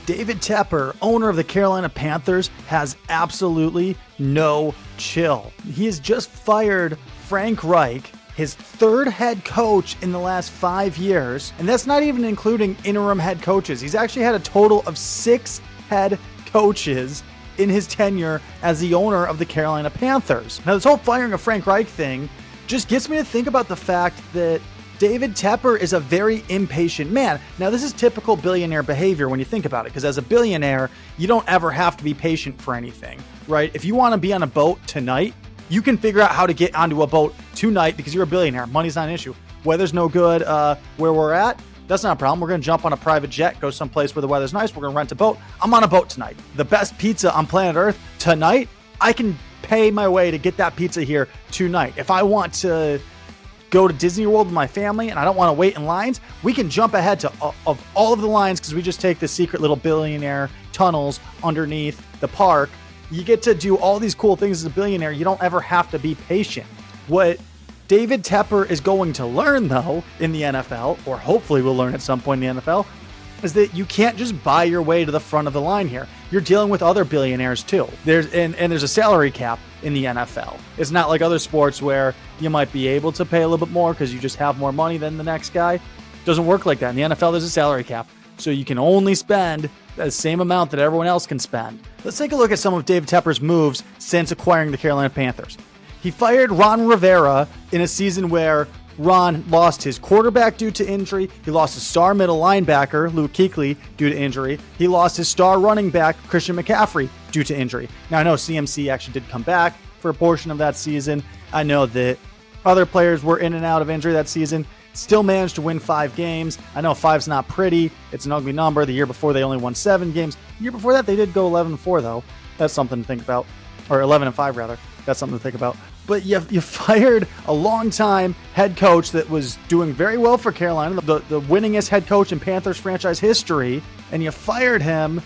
David Tepper, owner of the Carolina Panthers, has absolutely no chill. He has just fired Frank Reich, his third head coach in the last 5 years, and that's not even including interim head coaches. He's actually had a total of 6 head coaches in his tenure as the owner of the Carolina Panthers. Now, this whole firing of Frank Reich thing just gets me to think about the fact that David Tepper is a very impatient man. Now, this is typical billionaire behavior when you think about it, because as a billionaire, you don't ever have to be patient for anything, right? If you want to be on a boat tonight, you can figure out how to get onto a boat tonight because you're a billionaire. Money's not an issue. Weather's no good where we're at. That's not a problem. We're going to jump on a private jet, go someplace where the weather's nice. We're going to rent a boat. I'm on a boat tonight. The best pizza on planet Earth tonight, I can pay my way to get that pizza here tonight. If I want to go to Disney World with my family and I don't want to wait in lines, we can jump ahead to of all of the lines because we just take the secret little billionaire tunnels underneath the park. You get to do all these cool things as a billionaire. You don't ever have to be patient. What David Tepper is going to learn, though, in the NFL, or hopefully will learn at some point in the NFL, is that you can't just buy your way to the front of the line here. You're dealing with other billionaires too. There's a salary cap in the NFL. It's not like other sports where you might be able to pay a little bit more because you just have more money than the next guy. It doesn't work like that. In the NFL, there's a salary cap. So you can only spend the same amount that everyone else can spend. Let's take a look at some of David Tepper's moves since acquiring the Carolina Panthers. He fired Ron Rivera in a season where Ron lost his quarterback due to injury. He lost his star middle linebacker, Luke Kuechly, due to injury. He lost his star running back, Christian McCaffrey, due to injury. Now, I know CMC actually did come back for a portion of that season. I know that other players were in and out of injury that season. Still managed to win 5 games. I know 5's not pretty. It's an ugly number. The year before, they only won 7 games. The year before that, they did go 11-4, though. That's something to think about. Or 11-5, rather. That's something to think about. But you fired a long-time head coach that was doing very well for Carolina, the winningest head coach in Panthers franchise history, and you fired him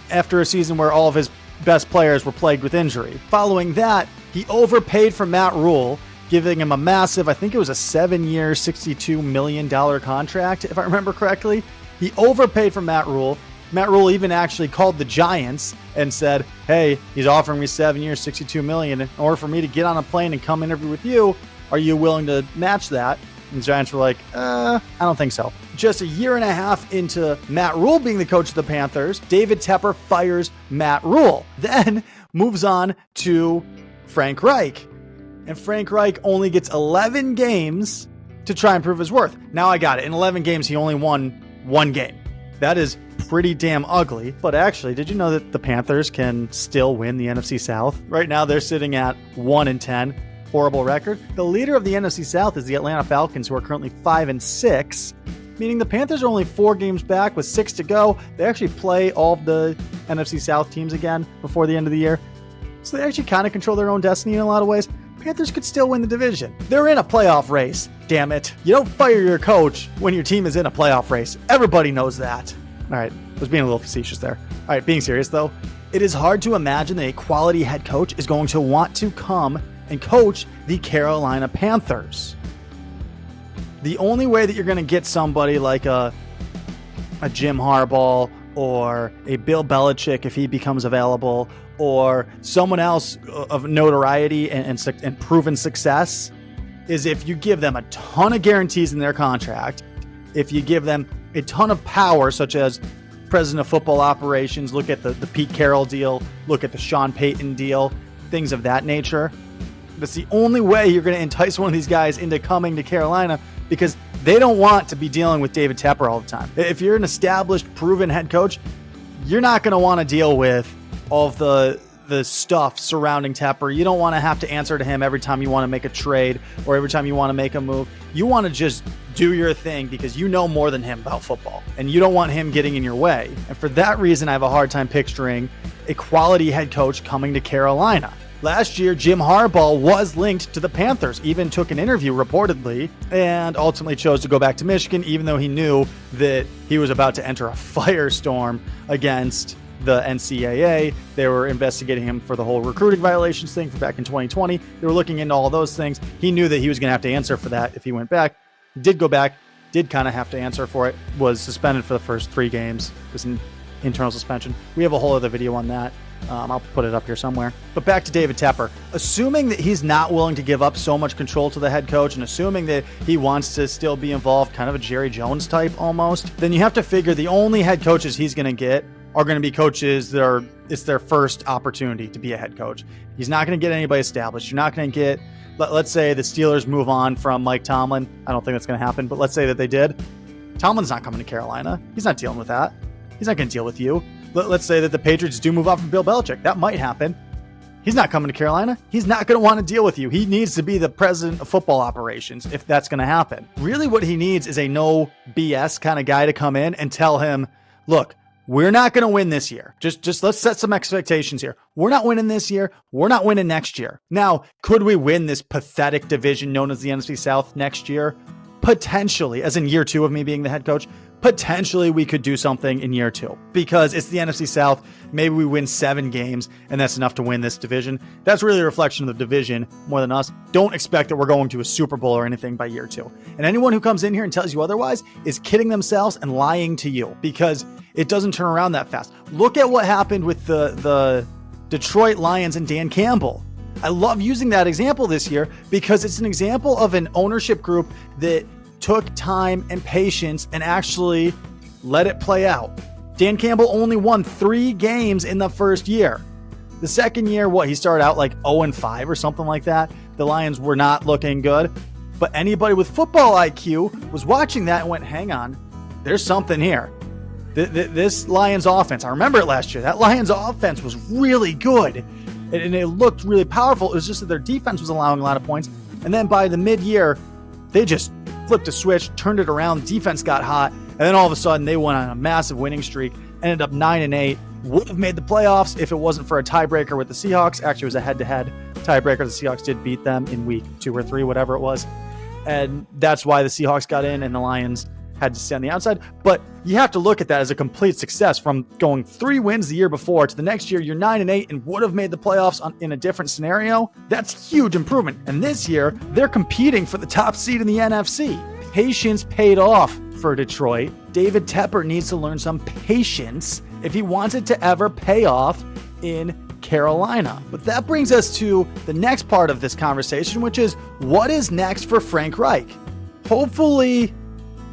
after a season where all of his best players were plagued with injury. Following that, he overpaid for Matt Rule, giving him a massive, I think it was a 7-year, $62 million contract, if I remember correctly. He overpaid for Matt Rule. Matt Rule even actually called the Giants and said, hey, he's offering me 7 years, $62 million. In order for me to get on a plane and come interview with you, are you willing to match that? And the Giants were like, I don't think so. Just a year and a half into Matt Rule being the coach of the Panthers, David Tepper fires Matt Rule, then moves on to Frank Reich. And Frank Reich only gets 11 games to try and prove his worth. Now I got it. In 11 games, he only won 1 game. That is pretty damn ugly. But actually, did you know that the Panthers can still win the NFC South? Right now, they're sitting at 1-10. Horrible record. The leader of the NFC South is the Atlanta Falcons, who are currently 5-6, meaning the Panthers are only 4 games back with 6 to go. They actually play all of the NFC South teams again before the end of the year. So they actually kind of control their own destiny in a lot of ways. Panthers could still win the division. They're in a playoff race, damn it. You don't fire your coach when your team is in a playoff race. Everybody knows that. All right, I was being a little facetious there. All right, being serious though, it is hard to imagine that a quality head coach is going to want to come and coach the Carolina Panthers. The only way that you're going to get somebody like a Jim Harbaugh or a Bill Belichick, if he becomes available, or someone else of notoriety and proven success, is if you give them a ton of guarantees in their contract, if you give them a ton of power, such as president of football operations, look at the Pete Carroll deal, look at the Sean Payton deal, things of that nature. That's the only way you're going to entice one of these guys into coming to Carolina, because they don't want to be dealing with David Tepper all the time. If you're an established, proven head coach, you're not going to want to deal with all of the stuff surrounding Tepper. You don't want to have to answer to him every time you want to make a trade or every time you want to make a move. You want to just do your thing because you know more than him about football, and you don't want him getting in your way. And for that reason, I have a hard time picturing a quality head coach coming to Carolina. Last year, Jim Harbaugh was linked to the Panthers, even took an interview reportedly, and ultimately chose to go back to Michigan, even though he knew that he was about to enter a firestorm against the NCAA. They were investigating him for the whole recruiting violations thing from back in 2020. They were looking into all those things. He knew that he was going to have to answer for that if he went back. Did go back, did kind of have to answer for it, was suspended for the first 3 games, was internal suspension. We have a whole other video on that. I'll put it up here somewhere. But back to David Tepper. Assuming that he's not willing to give up so much control to the head coach, and assuming that he wants to still be involved, kind of a Jerry Jones type almost, then you have to figure the only head coaches he's going to get are going to be coaches that it's their first opportunity to be a head coach. He's not going to get anybody established. You're not going to get, let's say the Steelers move on from Mike Tomlin. I don't think that's going to happen, but let's say that they did. Tomlin's not coming to Carolina. He's not dealing with that. He's not going to deal with you. Let's say that the Patriots do move on from Bill Belichick. That might happen. He's not coming to Carolina. He's not going to want to deal with you. He needs to be the president of football operations if that's going to happen. Really what he needs is a no BS kind of guy to come in and tell him, look, we're not going to win this year. Just let's set some expectations here. We're not winning this year. We're not winning next year. Now, could we win this pathetic division known as the NFC South next year? Potentially, as in year 2 of me being the head coach. Potentially we could do something in year 2 because it's the NFC South. Maybe we win 7 games and that's enough to win this division. That's really a reflection of the division more than us. Don't expect that we're going to a Super Bowl or anything by year 2. And anyone who comes in here and tells you otherwise is kidding themselves and lying to you because it doesn't turn around that fast. Look at what happened with the Detroit Lions and Dan Campbell. I love using that example this year because it's an example of an ownership group that took time and patience and actually let it play out. Dan Campbell only won 3 games in the first year. The second year, he started out like 0-5 or something like that. The Lions were not looking good, but anybody with football IQ was watching that and went, hang on, there's something here. This Lions offense, I remember it last year, that Lions offense was really good and it looked really powerful. It was just that their defense was allowing a lot of points. And then by the mid-year, they just flipped a switch, turned it around, defense got hot, and then all of a sudden they went on a massive winning streak, ended up 9-8, would have made the playoffs if it wasn't for a tiebreaker with the Seahawks. Actually, it was a head-to-head tiebreaker. The Seahawks did beat them in week 2 or 3, whatever it was, and that's why the Seahawks got in and the Lions had to stay on the outside. But you have to look at that as a complete success from going 3 wins the year before to the next year, you're 9-8 and would have made the playoffs in a different scenario. That's huge improvement. And this year, they're competing for the top seed in the NFC. Patience paid off for Detroit. David Tepper needs to learn some patience if he wants it to ever pay off in Carolina. But that brings us to the next part of this conversation, which is what is next for Frank Reich? Hopefully,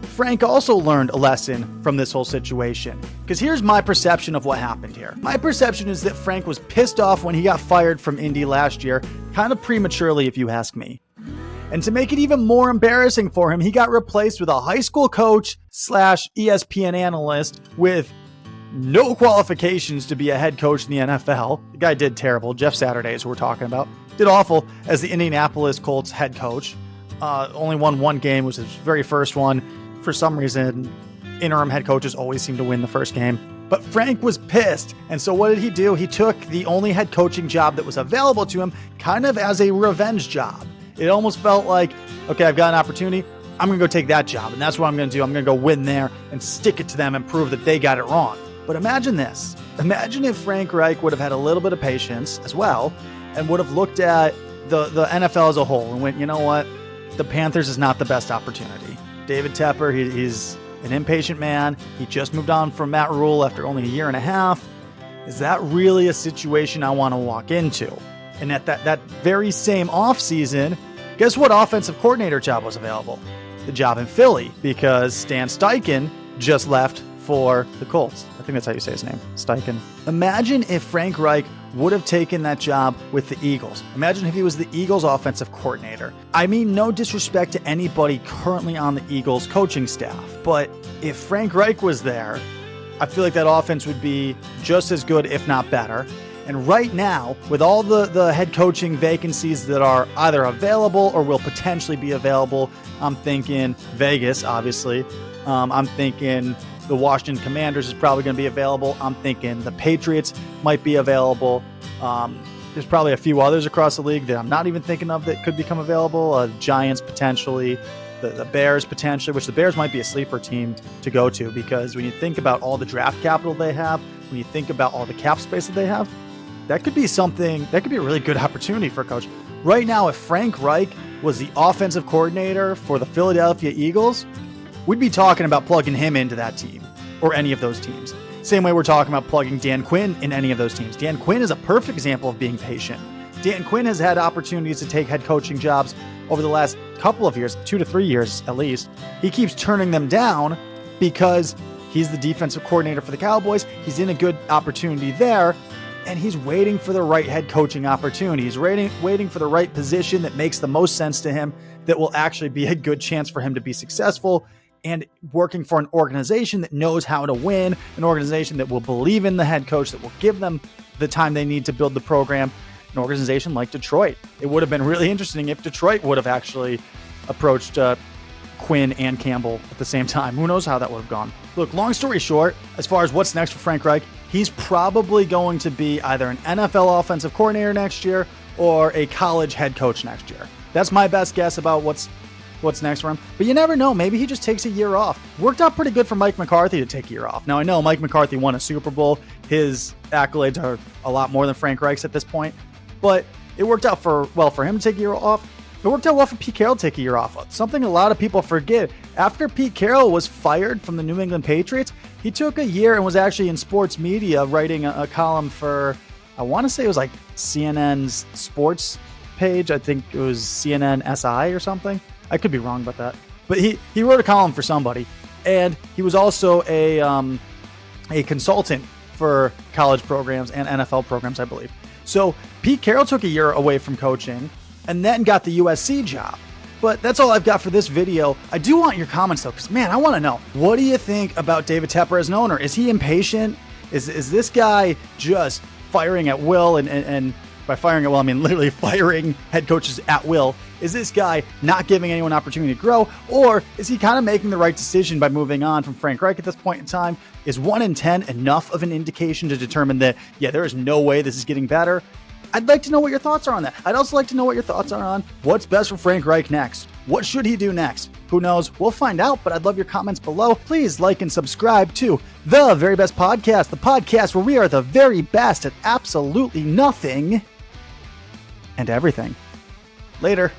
Frank also learned a lesson from this whole situation. Because here's my perception of what happened here. My perception is that Frank was pissed off when he got fired from Indy last year, kind of prematurely if you ask me. And to make it even more embarrassing for him, he got replaced with a high school coach / ESPN analyst with no qualifications to be a head coach in the NFL. The guy did terrible. Jeff Saturday is who we're talking about. Did awful as the Indianapolis Colts head coach. Only won 1 game, was his very first one. For some reason, interim head coaches always seem to win the first game. But Frank was pissed. And so what did he do? He took the only head coaching job that was available to him kind of as a revenge job. It almost felt like, okay, I've got an opportunity. I'm going to go take that job. And that's what I'm going to do. I'm going to go win there and stick it to them and prove that they got it wrong. But imagine this. Imagine if Frank Reich would have had a little bit of patience as well and would have looked at the NFL as a whole and went, you know what? The Panthers is not the best opportunity. David Tepper, he's an impatient man. He just moved on from Matt Rule after only a year and a half. Is that really a situation I want to walk into? And at that very same offseason, guess what offensive coordinator job was available? The job in Philly, because Stan Steichen just left for the Colts. I think that's how you say his name, Steichen. Imagine if Frank Reich would have taken that job with the Eagles. Imagine if he was the Eagles offensive coordinator. I mean, no disrespect to anybody currently on the Eagles coaching staff, but if Frank Reich was there, I feel like that offense would be just as good, if not better. And right now, with all the head coaching vacancies that are either available or will potentially be available, I'm thinking Vegas, obviously. I'm thinking the Washington Commanders is probably going to be available. I'm thinking the Patriots might be available. There's probably a few others across the league that I'm not even thinking of that could become available. Giants potentially, the Bears potentially, which the Bears might be a sleeper team to go to, because when you think about all the draft capital they have, when you think about all the cap space that they have, that could be something, that could be a really good opportunity for a coach. Right now, if Frank Reich was the offensive coordinator for the Philadelphia Eagles, we'd be talking about plugging him into that team or any of those teams. Same way we're talking about plugging Dan Quinn in any of those teams. Dan Quinn is a perfect example of being patient. Dan Quinn has had opportunities to take head coaching jobs over the last couple of years, 2 to 3 years at least. He keeps turning them down because he's the defensive coordinator for the Cowboys. He's in a good opportunity there, and he's waiting for the right head coaching opportunity. He's waiting for the right position that makes the most sense to him, that will actually be a good chance for him to be successful, and working for an organization that knows how to win, an organization that will believe in the head coach, that will give them the time they need to build the program, an organization like Detroit. It would have been really interesting if Detroit would have actually approached Quinn and Campbell at the same time. Who knows how that would have gone. Look, long story short, as far as what's next for Frank Reich, he's probably going to be either an NFL offensive coordinator next year or a college head coach next year. That's my best guess about what's next for him. But you never know. Maybe he just takes a year off. Worked out pretty good for Mike McCarthy to take a year off. Now, I know Mike McCarthy won a Super Bowl. His accolades are a lot more than Frank Reich's at this point. But it worked out for him to take a year off. It worked out well for Pete Carroll to take a year off. Something a lot of people forget. After Pete Carroll was fired from the New England Patriots, he took a year and was actually in sports media writing a column for, I want to say it was like CNN's sports page. I think it was CNN SI or something. I could be wrong about that. But he wrote a column for somebody. And he was also a consultant for college programs and NFL programs, I believe. So Pete Carroll took a year away from coaching and then got the USC job. But that's all I've got for this video. I do want your comments though, because man, I want to know, what do you think about David Tepper as an owner? Is he impatient? Is this guy just firing at will? And by firing at will, I mean literally firing head coaches at will. Is this guy not giving anyone an opportunity to grow? Or is he kind of making the right decision by moving on from Frank Reich at this point in time? Is 1 in 10 enough of an indication to determine that, yeah, there is no way this is getting better? I'd like to know what your thoughts are on that. I'd also like to know what your thoughts are on what's best for Frank Reich next. What should he do next? Who knows? We'll find out, but I'd love your comments below. Please like and subscribe to The Very Best Podcast, the podcast where we are the very best at absolutely nothing and everything. Later.